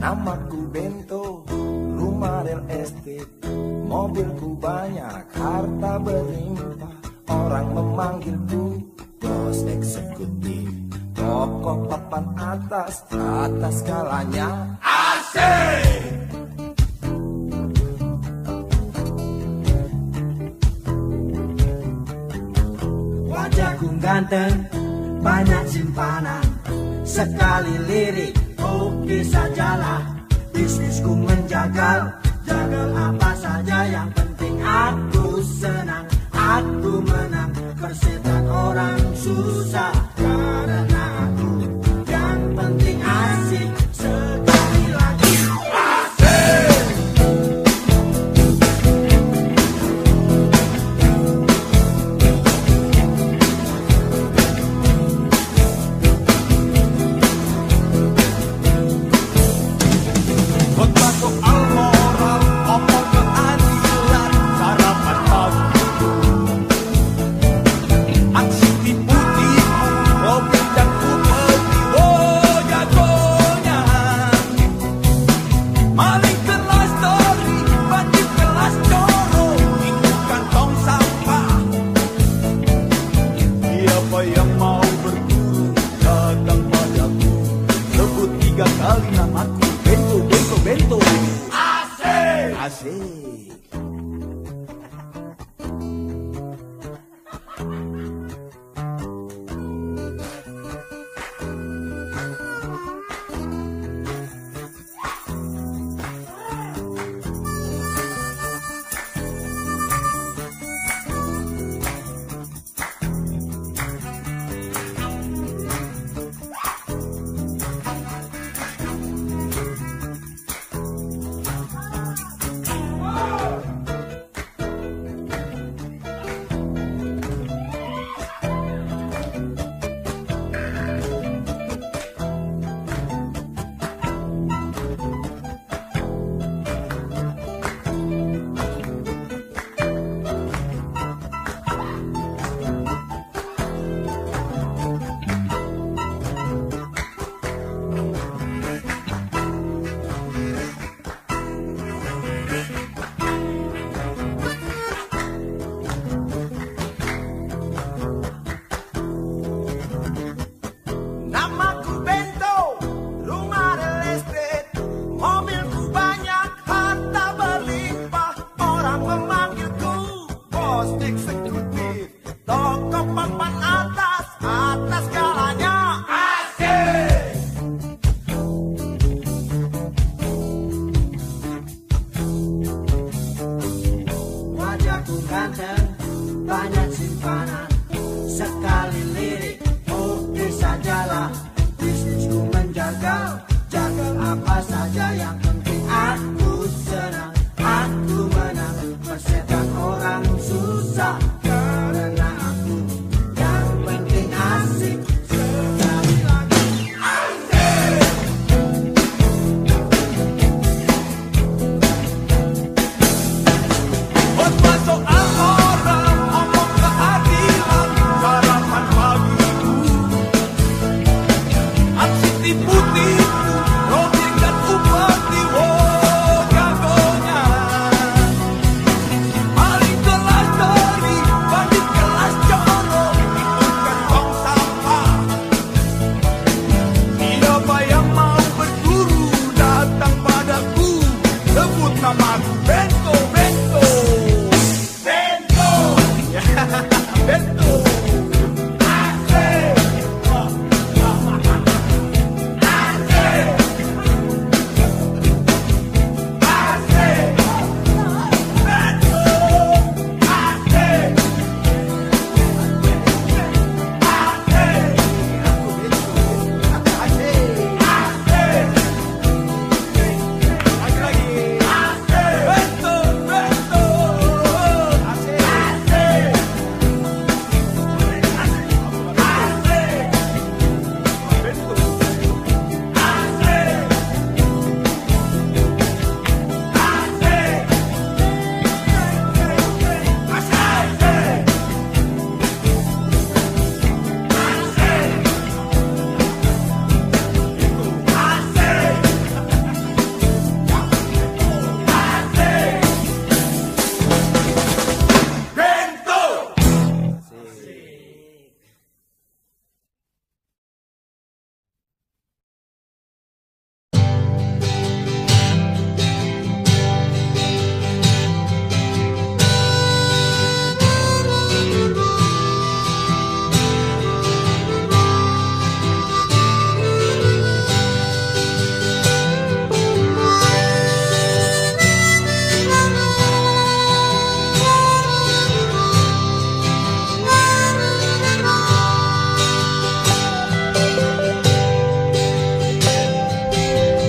Namaku Bento, rumah real estate, mobilku banyak, harta berlimpah. Orang memanggilku bos eksekutif, pokok papan atas skalanya asik. Wajahku ganteng, banyak simpanan, sekali lirik, oke sajalah. Bisnisku menjagal, jagal apa saja, yang penting aku senang, aku menang. Persetan orang susah, karena aku yang penting asik. Sekali lagi asik. Khotbah soal moral, omong keadilan, sarapan pagi, aksi tipu-tipu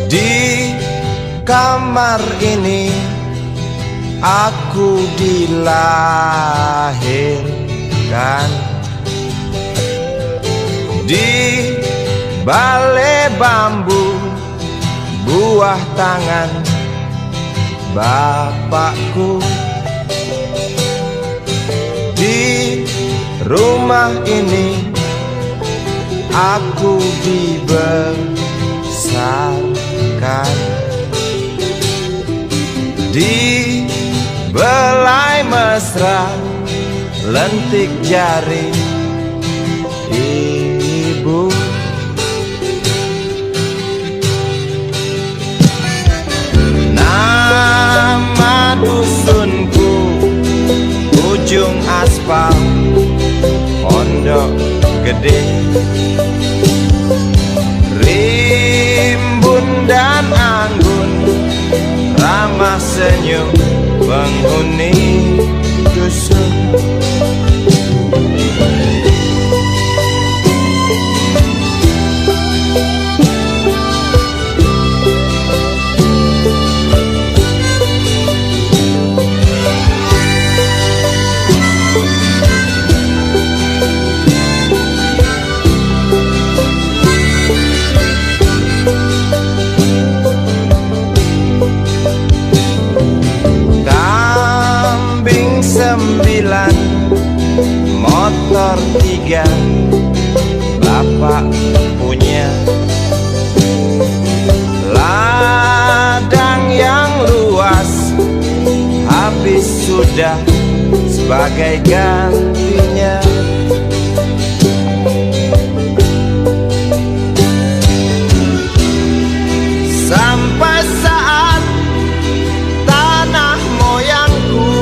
Di kamar ini aku dilahirkan, di balai bambu buah tangan bapakku. Di rumah ini aku dibesarkan, di belai mesra lentik jari ibu. Nama dusunku ujung aspal Pondok Gede. Rimbun dan anggun ramah senyum penghuni dusun. Sembilan, motor 3 bapak punya. Ladang yang luas habis sudah sebagai gantinya. Sampai saat tanah moyangku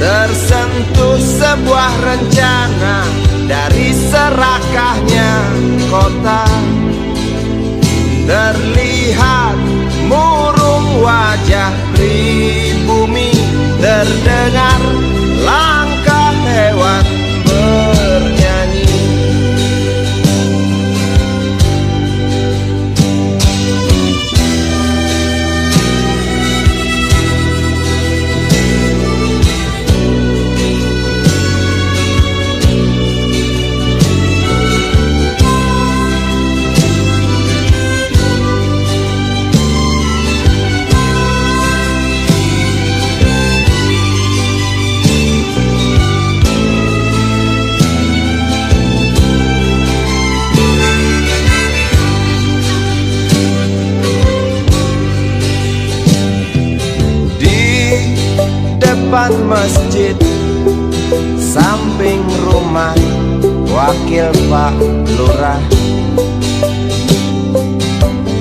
tersentuh sebuah rencana dari serakahnya kota. Terlihat murung wajah pribumi, terdengar langkah hewan bernyanyi. Depan masjid samping rumah wakil Pak Lurah,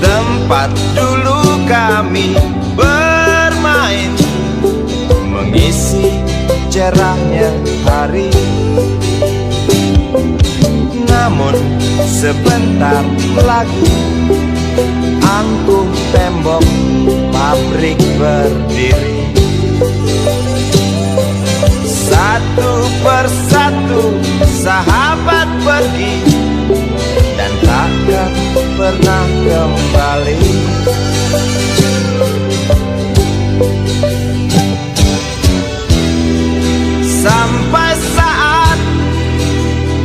tempat dulu kami bermain mengisi cerahnya hari. Namun sebentar lagi angkuh tembok pabrik berdiri. Satu persatu sahabat pergi dan takkan pernah kembali. Sampai saat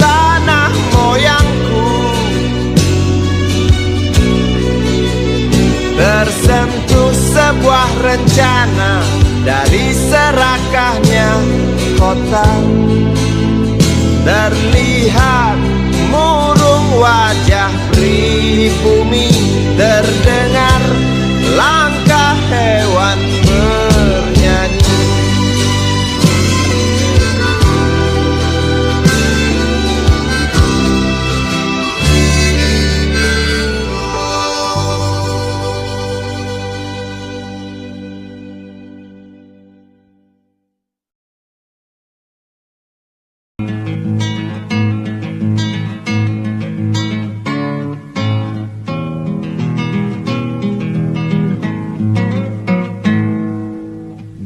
tanah moyangku tersentuh sebuah rencana dari serakahnya kota. Terlihat murung wajah pribumi, terdengar langkah hewan bernyanyi.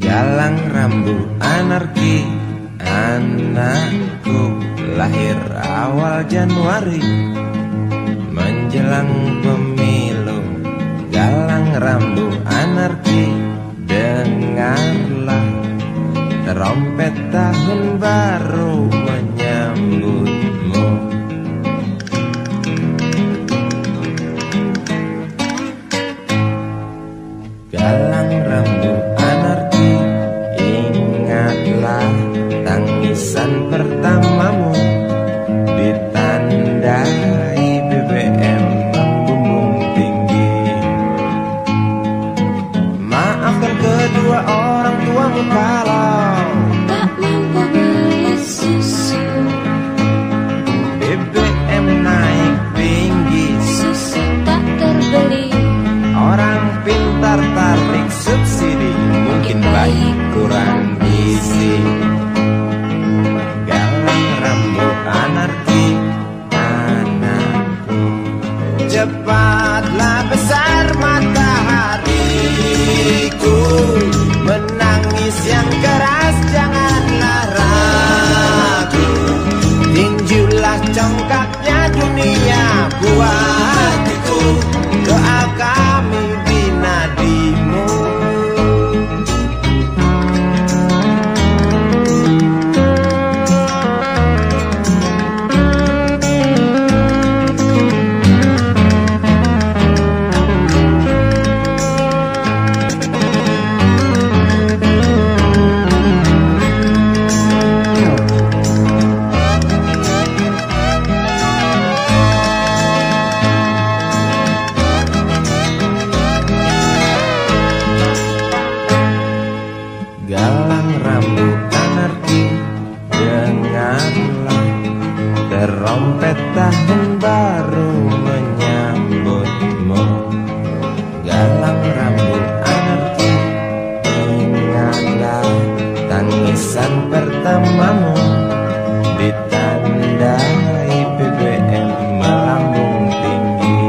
Galang rambu anarki, anakku lahir awal Januari. menjelang pemilu, galang rambu anarki, dengarlah trompet tahun baru menyambutmu. Galang rambu anarki, ingatlah tangisan pertamamu, ditandai BBM membumbung tinggi. Maafkan kedua orang tuamu kalau tak mampu beli susu, BBM naik tinggi, susu tak terbeli. orang pintar tarik subsidi, mungkin baik kurang gizi. Galang rambu anarki, anakku. Cepatlah besar matahariku, menangis yang keras janganlah ragu. Tinjulah congkaknya dunia buat hatiku, doa kami di nadimu. Galang rambu anarki, dengarlah trompet tahun baru menyambutmu. Galang rambu anarki, ingatlah tangisan pertamamu, ditandai BBM melambung tinggi.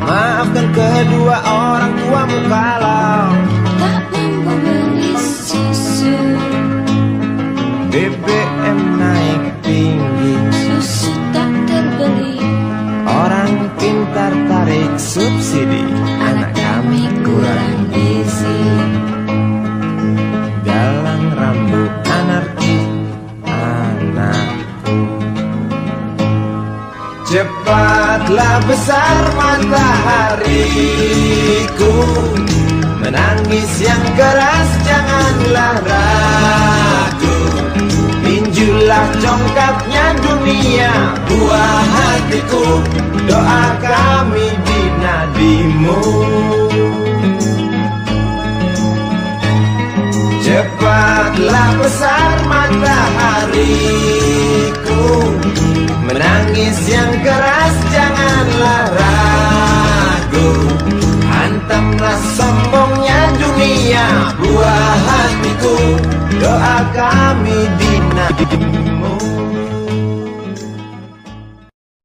Maafkan kedua orang tuamu kalau Tak mampu beli susu, BBM naik tinggi, susu tak terbeli. orang pintar tarik subsidi, anak kami kurang gizi. Galang rambu anarki, anakku. Cepatlah besar matahariku, menangis yang keras janganlah ragu. Tinjulah congkaknya dunia buah hatiku, doa kami di nadimu. Cepatlah besar matahariku, menangis yang keras janganlah ragu. Hantamlah sombongnya dunia buah hatiku, doa kami di nadimu.